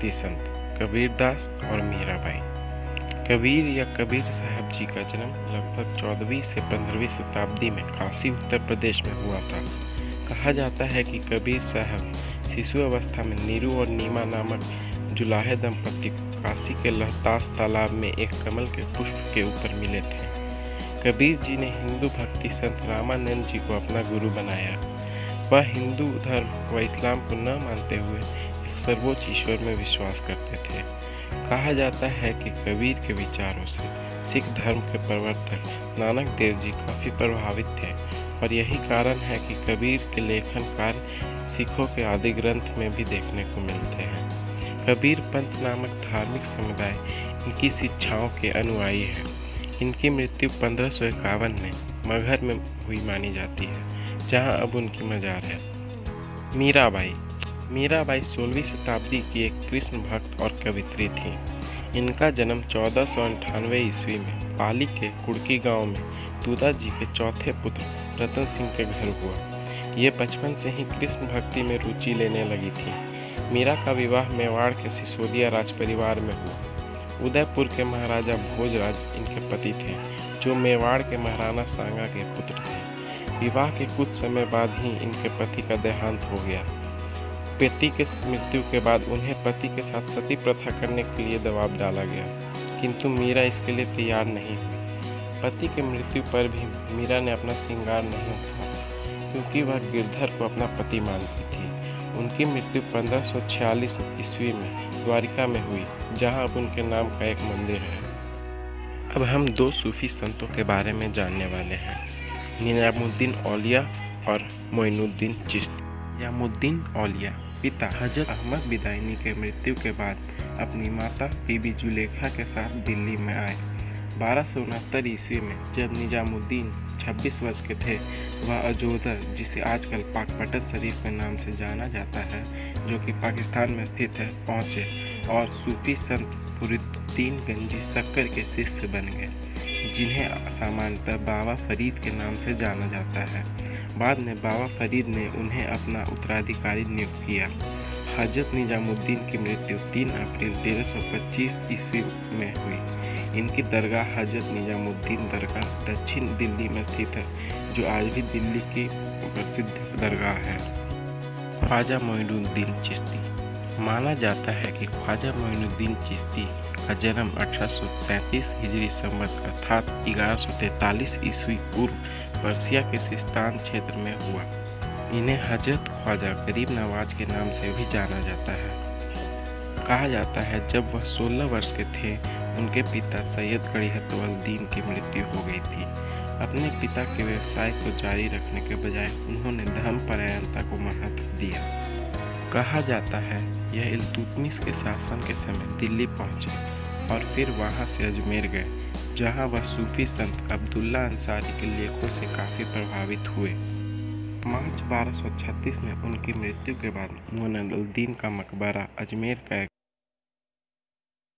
भक्ति संत कबीरदास और मीराबाई। कबीर या कबीर साहब जी का जन्म लगभग 14वीं से 15वीं शताब्दी में काशी उत्तर प्रदेश में हुआ था। कहा जाता है कि कबीर साहब शिशु अवस्था में नीरू और नीमा नामक जुलाहे दंपति को काशी के लहतास तालाब में एक कमल के पुष्प के ऊपर मिले थे। कबीर जी ने हिंदू भक्ति संत रामानंद जी को अपना गुरु बनाया। वह हिंदू धर्म व इस्लाम को न मानते हुए एक सर्वोच्च ईश्वर में विश्वास करते थे। कहा जाता है कि कबीर के विचारों से सिख धर्म के प्रवर्तक नानक देव जी काफ़ी प्रभावित थे और यही कारण है कि कबीर के लेखन कार्य सिखों के आदि ग्रंथ में भी देखने को मिलते हैं। कबीर पंथ नामक धार्मिक समुदाय इनकी शिक्षाओं के अनुयायी है। इनकी मृत्यु 1551 में मगहर में हुई मानी जाती है, जहां अब उनकी मजार है। मीराबाई 16वीं शताब्दी की एक कृष्ण भक्त और कवित्री थी। इनका जन्म 1498 ईस्वी में पाली के कुड़की गांव में दूधा जी के चौथे पुत्र रतन सिंह के घर हुआ। ये बचपन से ही कृष्ण भक्ति में रुचि लेने लगी थी। मीरा का विवाह मेवाड़ के सिसोदिया राज परिवार में हुआ। उदयपुर के महाराजा भोजराज इनके पति थे, जो मेवाड़ के महाराणा सांगा के पुत्र थे। विवाह के कुछ समय बाद ही इनके पति का देहांत हो गया। पति के मृत्यु के बाद उन्हें पति के साथ सती प्रथा करने के लिए दबाव डाला गया, किंतु मीरा इसके लिए तैयार नहीं हुई। पति के मृत्यु पर भी मीरा ने अपना श्रृंगार नहीं उठाया, क्योंकि वह गिरधर को अपना पति मानती थी। उनकी मृत्यु 1546 ईस्वी में द्वारिका में हुई, जहां अब उनके नाम का एक मंदिर है। अब हम दो सूफी संतों के बारे में जानने वाले हैं, निजामुद्दीन औलिया और मोइनुद्दीन चिश्ती। निजामुद्दीन औलिया पिता हजरत अहमद बिदायनी के मृत्यु के बाद अपनी माता बीबी जुलेखा के साथ दिल्ली में आए। 1269 ईस्वी में जब निजामुद्दीन 26 वर्ष के थे, वह अजोधर, जिसे आजकल पाकपटन शरीफ के नाम से जाना जाता है, जो कि पाकिस्तान में स्थित है, पहुँचे और सूफी संत फरीदुद्दीन गंजी सक्कर के शिष्य बन गए, जिन्हें सामान्यतः बाबा फरीद के नाम से जाना जाता है। बाद में बाबा फरीद ने उन्हें अपना उत्तराधिकारी नियुक्त किया। हजरत निजामुद्दीन की मृत्यु 3 अप्रैल 1325 ईस्वी में हुई। इनकी दरगाह हजरत निजामुद्दीन दरगाह दक्षिण दिल्ली में स्थित है, जो आज भी दिल्ली की प्रसिद्ध दरगाह है। ख्वाजा मोइनुद्दीन चिश्ती। माना जाता है कि ख्वाजा मोइनुद्दीन चिश्ती का जन्म 1837 हिजरी संवत अर्थात 1143 ईस्वी पूर्व पर्सिया के सिस्तान क्षेत्र में हुआ। इन्हें हजरत ख्वाजा गरीब नवाज के नाम से भी जाना जाता है। कहा जाता है जब वह 16 वर्ष के थे, उनके पिता सैयद गड़ियतुद्दीन की मृत्यु हो गई थी। अपने पिता के व्यवसाय को जारी रखने के बजाय उन्होंने धर्मपरायणता को महत्व दिया। कहा जाता है यह इल्तुतमिश के शासन के समय दिल्ली पहुंचे और फिर वहां से अजमेर गए, जहां वह सूफी संत अब्दुल्ला अंसारी के लेखों से काफ़ी प्रभावित हुए। मार्च 1236 में उनकी मृत्यु के बाद मुइनुद्दीन का मकबरा अजमेर का